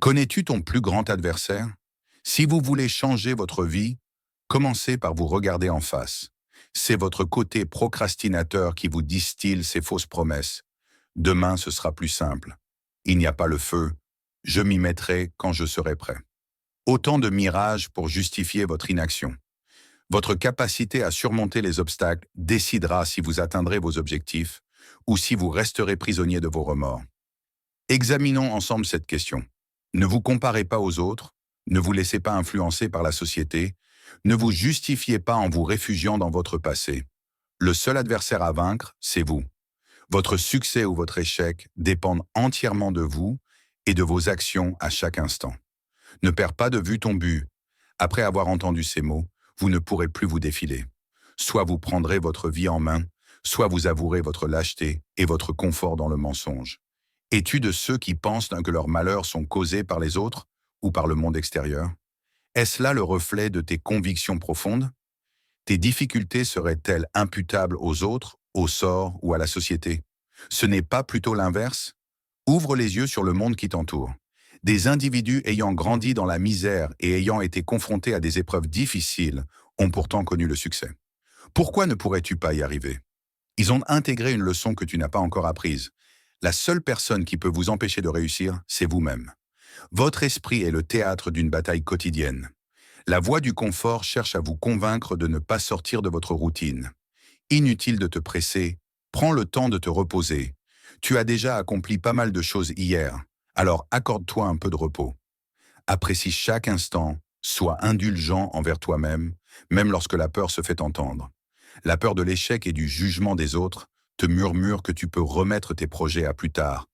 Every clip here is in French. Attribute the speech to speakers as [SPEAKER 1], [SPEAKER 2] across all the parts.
[SPEAKER 1] Connais-tu ton plus grand adversaire? Si vous voulez changer votre vie, commencez par vous regarder en face. C'est votre côté procrastinateur qui vous distille ces fausses promesses. Demain, ce sera plus simple. Il n'y a pas le feu. Je m'y mettrai quand je serai prêt. Autant de mirages pour justifier votre inaction. Votre capacité à surmonter les obstacles décidera si vous atteindrez vos objectifs ou si vous resterez prisonnier de vos remords. Examinons ensemble cette question. Ne vous comparez pas aux autres, ne vous laissez pas influencer par la société, ne vous justifiez pas en vous réfugiant dans votre passé. Le seul adversaire à vaincre, c'est vous. Votre succès ou votre échec dépendent entièrement de vous et de vos actions à chaque instant. Ne perds pas de vue ton but. Après avoir entendu ces mots, vous ne pourrez plus vous défiler. Soit vous prendrez votre vie en main, soit vous avouerez votre lâcheté et votre confort dans le mensonge. Es-tu de ceux qui pensent que leurs malheurs sont causés par les autres ou par le monde extérieur? Est-ce là le reflet de tes convictions profondes? Tes difficultés seraient-elles imputables aux autres, au sort ou à la société? Ce n'est pas plutôt l'inverse? Ouvre les yeux sur le monde qui t'entoure. Des individus ayant grandi dans la misère et ayant été confrontés à des épreuves difficiles ont pourtant connu le succès. Pourquoi ne pourrais-tu pas y arriver? Ils ont intégré une leçon que tu n'as pas encore apprise. La seule personne qui peut vous empêcher de réussir, c'est vous-même. Votre esprit est le théâtre d'une bataille quotidienne. La voie du confort cherche à vous convaincre de ne pas sortir de votre routine. Inutile de te presser, prends le temps de te reposer. Tu as déjà accompli pas mal de choses hier, alors accorde-toi un peu de repos. Apprécie chaque instant, sois indulgent envers toi-même, même lorsque la peur se fait entendre. La peur de l'échec et du jugement des autres te murmure que tu peux remettre tes projets à plus tard,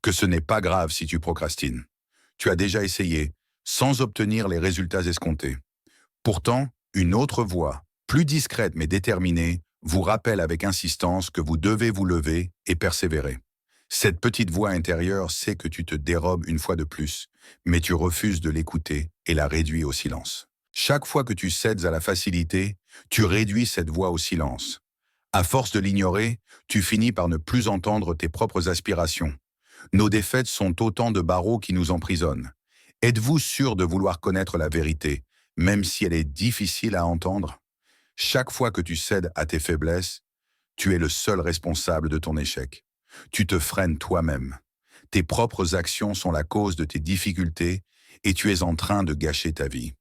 [SPEAKER 1] que ce n'est pas grave si tu procrastines. Tu as déjà essayé, sans obtenir les résultats escomptés. Pourtant, une autre voix, plus discrète mais déterminée, vous rappelle avec insistance que vous devez vous lever et persévérer. Cette petite voix intérieure sait que tu te dérobes une fois de plus, mais tu refuses de l'écouter et la réduis au silence. Chaque fois que tu cèdes à la facilité, tu réduis cette voix au silence. À force de l'ignorer, tu finis par ne plus entendre tes propres aspirations. Nos défaites sont autant de barreaux qui nous emprisonnent. Êtes-vous sûr de vouloir connaître la vérité, même si elle est difficile à entendre? Chaque fois que tu cèdes à tes faiblesses, tu es le seul responsable de ton échec. Tu te freines toi-même. Tes propres actions sont la cause de tes difficultés et tu es en train de gâcher ta vie.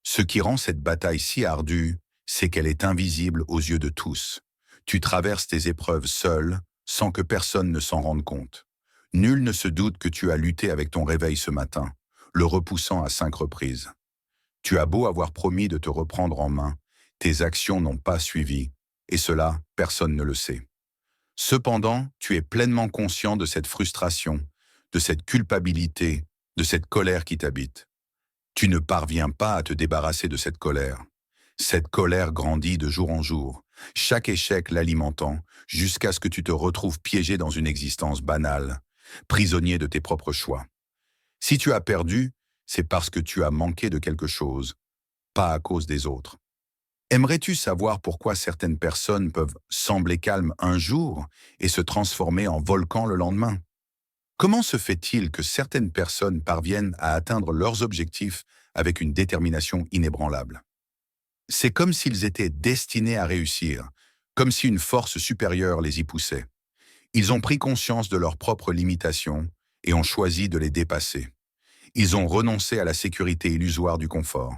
[SPEAKER 1] Ce qui rend cette bataille si ardue, c'est qu'elle est invisible aux yeux de tous. Tu traverses tes épreuves seul, sans que personne ne s'en rende compte. Nul ne se doute que tu as lutté avec ton réveil ce matin, le repoussant à 5 reprises. Tu as beau avoir promis de te reprendre en main, tes actions n'ont pas suivi, et cela, personne ne le sait. Cependant, tu es pleinement conscient de cette frustration, de cette culpabilité, de cette colère qui t'habite. Tu ne parviens pas à te débarrasser de cette colère. Cette colère grandit de jour en jour, chaque échec l'alimentant, jusqu'à ce que tu te retrouves piégé dans une existence banale, prisonnier de tes propres choix. Si tu as perdu, c'est parce que tu as manqué de quelque chose, pas à cause des autres. Aimerais-tu savoir pourquoi certaines personnes peuvent sembler calmes un jour et se transformer en volcan le lendemain? Comment se fait-il que certaines personnes parviennent à atteindre leurs objectifs avec une détermination inébranlable? C'est comme s'ils étaient destinés à réussir, comme si une force supérieure les y poussait. Ils ont pris conscience de leurs propres limitations et ont choisi de les dépasser. Ils ont renoncé à la sécurité illusoire du confort.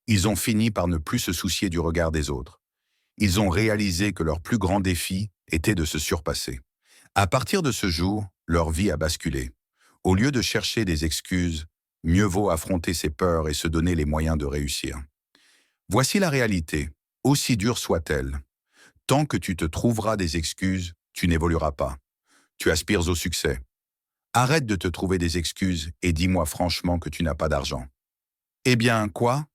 [SPEAKER 1] Ils ont fini par ne plus se soucier du regard des autres. Ils ont réalisé que leur plus grand défi était de se surpasser. À partir de ce jour, leur vie a basculé. Au lieu de chercher des excuses, mieux vaut affronter ses peurs et se donner les moyens de réussir. Voici la réalité, aussi dure soit-elle. Tant que tu te trouveras des excuses, tu n'évolueras pas. Tu aspires au succès. Arrête de te trouver des excuses et dis-moi franchement que tu n'as pas d'argent. Eh bien, quoi?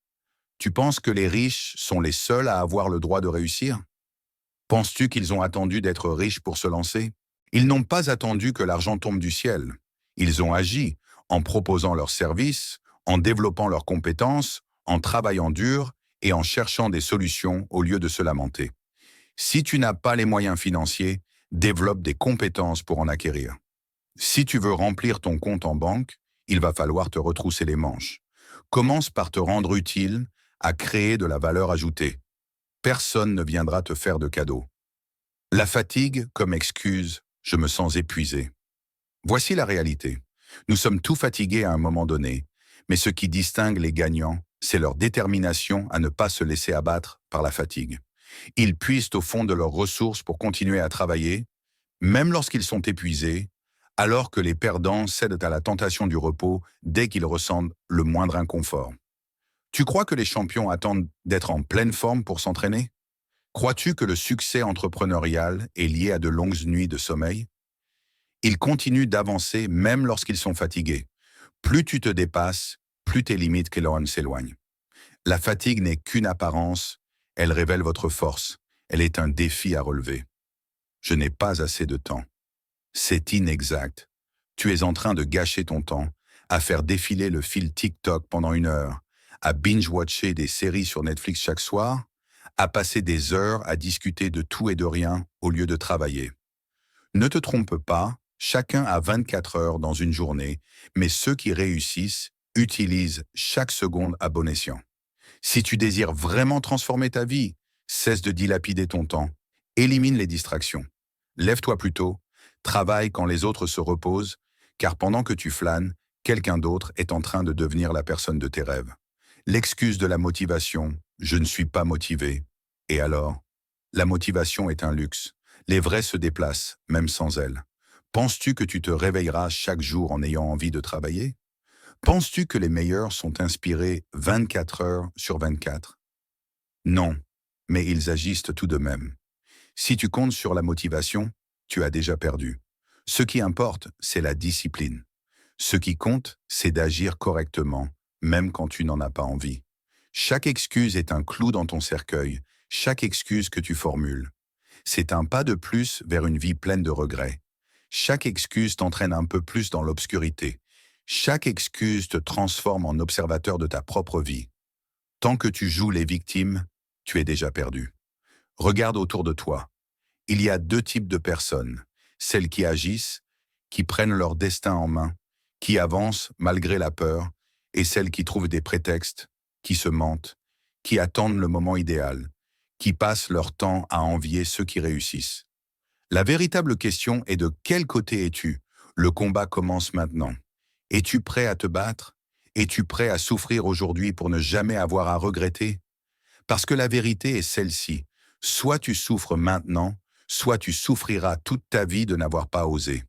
[SPEAKER 1] Tu penses que les riches sont les seuls à avoir le droit de réussir? Penses-tu qu'ils ont attendu d'être riches pour se lancer? Ils n'ont pas attendu que l'argent tombe du ciel. Ils ont agi en proposant leurs services, en développant leurs compétences, en travaillant dur et en cherchant des solutions au lieu de se lamenter. Si tu n'as pas les moyens financiers, développe des compétences pour en acquérir. Si tu veux remplir ton compte en banque, il va falloir te retrousser les manches. Commence par te rendre utile, à créer de la valeur ajoutée. Personne ne viendra te faire de cadeaux. La fatigue comme excuse, je me sens épuisé. Voici la réalité. Nous sommes tous fatigués à un moment donné, mais ce qui distingue les gagnants, c'est leur détermination à ne pas se laisser abattre par la fatigue. Ils puisent au fond de leurs ressources pour continuer à travailler, même lorsqu'ils sont épuisés, alors que les perdants cèdent à la tentation du repos dès qu'ils ressentent le moindre inconfort. Tu crois que les champions attendent d'être en pleine forme pour s'entraîner? Crois-tu que le succès entrepreneurial est lié à de longues nuits de sommeil? Ils continuent d'avancer même lorsqu'ils sont fatigués. Plus tu te dépasses, plus tes limites s'éloignent. La fatigue n'est qu'une apparence, elle révèle votre force, elle est un défi à relever. Je n'ai pas assez de temps. C'est inexact. Tu es en train de gâcher ton temps, à faire défiler le fil TikTok pendant 1 heure, à binge-watcher des séries sur Netflix chaque soir, à passer des heures à discuter de tout et de rien au lieu de travailler. Ne te trompe pas, chacun a 24 heures dans une journée, mais ceux qui réussissent utilisent chaque seconde à bon escient. Si tu désires vraiment transformer ta vie, cesse de dilapider ton temps, élimine les distractions. Lève-toi plus tôt, travaille quand les autres se reposent, car pendant que tu flânes, quelqu'un d'autre est en train de devenir la personne de tes rêves. L'excuse de la motivation, je ne suis pas motivé. Et alors? La motivation est un luxe. Les vrais se déplacent, même sans elle. Penses-tu que tu te réveilleras chaque jour en ayant envie de travailler? Penses-tu que les meilleurs sont inspirés 24 heures sur 24? Non, mais ils agissent tout de même. Si tu comptes sur la motivation, tu as déjà perdu. Ce qui importe, c'est la discipline. Ce qui compte, c'est d'agir correctement, même quand tu n'en as pas envie. Chaque excuse est un clou dans ton cercueil, chaque excuse que tu formules. C'est un pas de plus vers une vie pleine de regrets. Chaque excuse t'entraîne un peu plus dans l'obscurité. Chaque excuse te transforme en observateur de ta propre vie. Tant que tu joues les victimes, tu es déjà perdu. Regarde autour de toi. Il y a 2 types de personnes. Celles qui agissent, qui prennent leur destin en main, qui avancent malgré la peur, et celles qui trouvent des prétextes, qui se mentent, qui attendent le moment idéal, qui passent leur temps à envier ceux qui réussissent. La véritable question est de quel côté es-tu? Le combat commence maintenant. Es-tu prêt à te battre? Es-tu prêt à souffrir aujourd'hui pour ne jamais avoir à regretter? Parce que la vérité est celle-ci. Soit tu souffres maintenant, soit tu souffriras toute ta vie de n'avoir pas osé.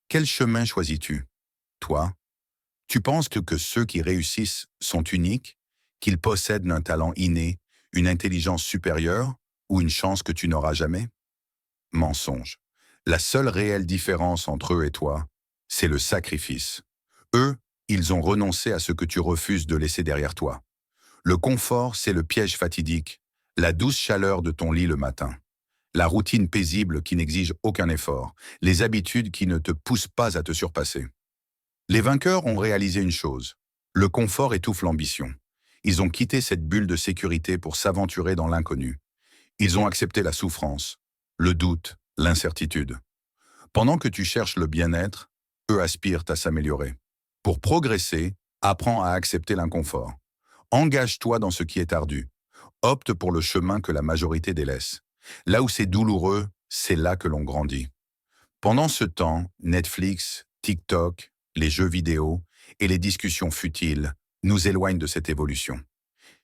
[SPEAKER 1] Quel chemin choisis-tu? Toi? Tu penses que ceux qui réussissent sont uniques, qu'ils possèdent un talent inné, une intelligence supérieure ou une chance que tu n'auras jamais? Mensonge. La seule réelle différence entre eux et toi, c'est le sacrifice. Eux, ils ont renoncé à ce que tu refuses de laisser derrière toi. Le confort, c'est le piège fatidique, la douce chaleur de ton lit le matin, la routine paisible qui n'exige aucun effort, les habitudes qui ne te poussent pas à te surpasser. Les vainqueurs ont réalisé une chose. Le confort étouffe l'ambition. Ils ont quitté cette bulle de sécurité pour s'aventurer dans l'inconnu. Ils ont accepté la souffrance, le doute, l'incertitude. Pendant que tu cherches le bien-être, eux aspirent à s'améliorer. Pour progresser, apprends à accepter l'inconfort. Engage-toi dans ce qui est ardu. Opte pour le chemin que la majorité délaisse. Là où c'est douloureux, c'est là que l'on grandit. Pendant ce temps, Netflix, TikTok, les jeux vidéo et les discussions futiles nous éloignent de cette évolution.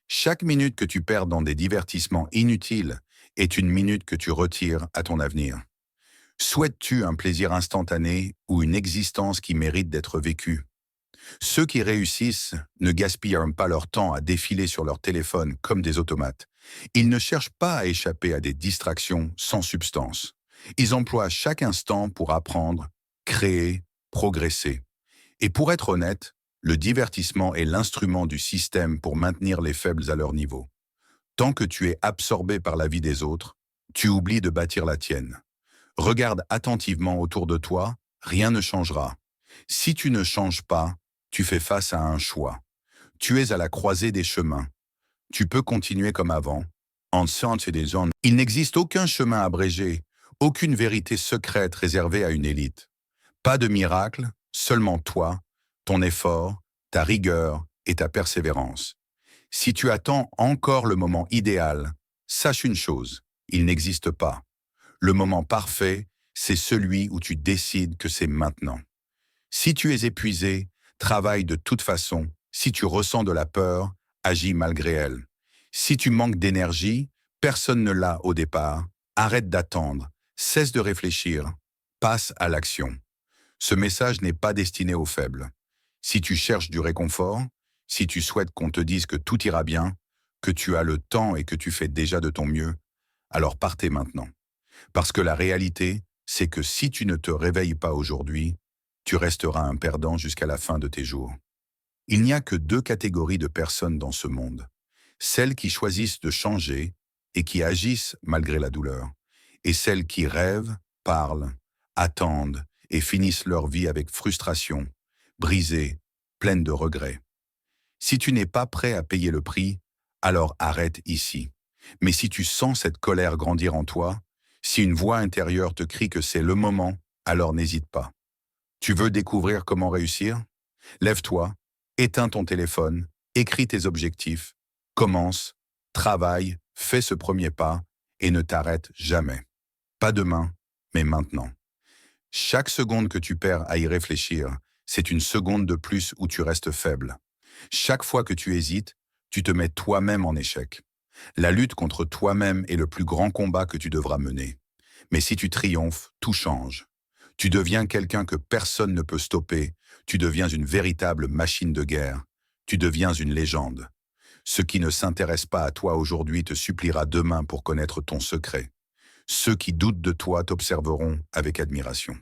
[SPEAKER 1] Chaque minute que tu perds dans des divertissements inutiles est une minute que tu retires à ton avenir. Souhaites-tu un plaisir instantané ou une existence qui mérite d'être vécue? Ceux qui réussissent ne gaspillent pas leur temps à défiler sur leur téléphone comme des automates. Ils ne cherchent pas à échapper à des distractions sans substance. Ils emploient chaque instant pour apprendre, créer, progresser. Et pour être honnête, le divertissement est l'instrument du système pour maintenir les faibles à leur niveau. Tant que tu es absorbé par la vie des autres, tu oublies de bâtir la tienne. Regarde attentivement autour de toi, rien ne changera. Si tu ne changes pas, tu fais face à un choix. Tu es à la croisée des chemins. Tu peux continuer comme avant, en science et des zones. Il n'existe aucun chemin abrégé, aucune vérité secrète réservée à une élite. Pas de miracle, seulement toi, ton effort, ta rigueur et ta persévérance. Si tu attends encore le moment idéal, sache une chose, il n'existe pas. Le moment parfait, c'est celui où tu décides que c'est maintenant. Si tu es épuisé, travaille de toute façon. Si tu ressens de la peur, agis malgré elle. Si tu manques d'énergie, personne ne l'a au départ. Arrête d'attendre, cesse de réfléchir, passe à l'action. Ce message n'est pas destiné aux faibles. Si tu cherches du réconfort, si tu souhaites qu'on te dise que tout ira bien, que tu as le temps et que tu fais déjà de ton mieux, alors partez maintenant. Parce que la réalité, c'est que si tu ne te réveilles pas aujourd'hui, tu resteras un perdant jusqu'à la fin de tes jours. Il n'y a que deux catégories de personnes dans ce monde. Celles qui choisissent de changer et qui agissent malgré la douleur, et celles qui rêvent, parlent, attendent et finissent leur vie avec frustration, brisées, pleines de regrets. Si tu n'es pas prêt à payer le prix, alors arrête ici. Mais si tu sens cette colère grandir en toi, si une voix intérieure te crie que c'est le moment, alors n'hésite pas. Tu veux découvrir comment réussir? Lève-toi, éteins ton téléphone, écris tes objectifs, commence, travaille, fais ce premier pas et ne t'arrête jamais. Pas demain, mais maintenant. Chaque seconde que tu perds à y réfléchir, c'est une seconde de plus où tu restes faible. Chaque fois que tu hésites, tu te mets toi-même en échec. La lutte contre toi-même est le plus grand combat que tu devras mener. Mais si tu triomphes, tout change. Tu deviens quelqu'un que personne ne peut stopper. Tu deviens une véritable machine de guerre. Tu deviens une légende. Ce qui ne s'intéresse pas à toi aujourd'hui te suppliera demain pour connaître ton secret. Ceux qui doutent de toi t'observeront avec admiration.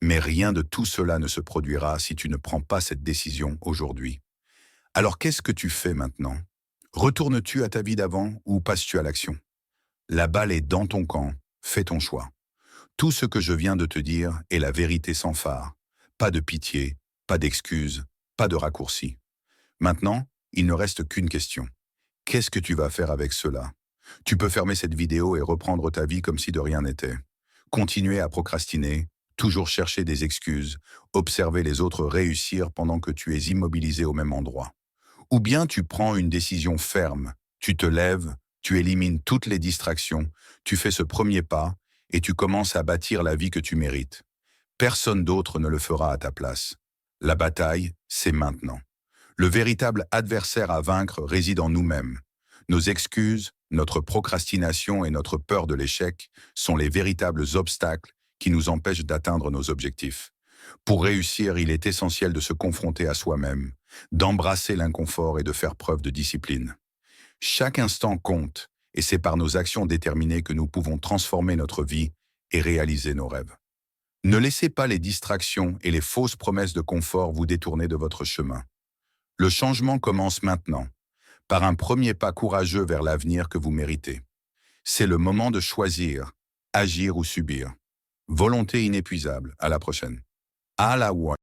[SPEAKER 1] Mais rien de tout cela ne se produira si tu ne prends pas cette décision aujourd'hui. Alors qu'est-ce que tu fais maintenant? Retournes-tu à ta vie d'avant ou passes-tu à l'action? La balle est dans ton camp, fais ton choix. Tout ce que je viens de te dire est la vérité sans phare. Pas de pitié, pas d'excuses, pas de raccourcis. Maintenant, il ne reste qu'une question. Qu'est-ce que tu vas faire avec cela? Tu peux fermer cette vidéo et reprendre ta vie comme si de rien n'était. Continuer à procrastiner, toujours chercher des excuses, observer les autres réussir pendant que tu es immobilisé au même endroit. Ou bien tu prends une décision ferme, tu te lèves, tu élimines toutes les distractions, tu fais ce premier pas et tu commences à bâtir la vie que tu mérites. Personne d'autre ne le fera à ta place. La bataille, c'est maintenant. Le véritable adversaire à vaincre réside en nous-mêmes. Nos excuses, notre procrastination et notre peur de l'échec sont les véritables obstacles qui nous empêchent d'atteindre nos objectifs. Pour réussir, il est essentiel de se confronter à soi-même, d'embrasser l'inconfort et de faire preuve de discipline. Chaque instant compte, et c'est par nos actions déterminées que nous pouvons transformer notre vie et réaliser nos rêves. Ne laissez pas les distractions et les fausses promesses de confort vous détourner de votre chemin. Le changement commence maintenant, par un premier pas courageux vers l'avenir que vous méritez. C'est le moment de choisir, agir ou subir. Volonté inépuisable. À la prochaine. À la one.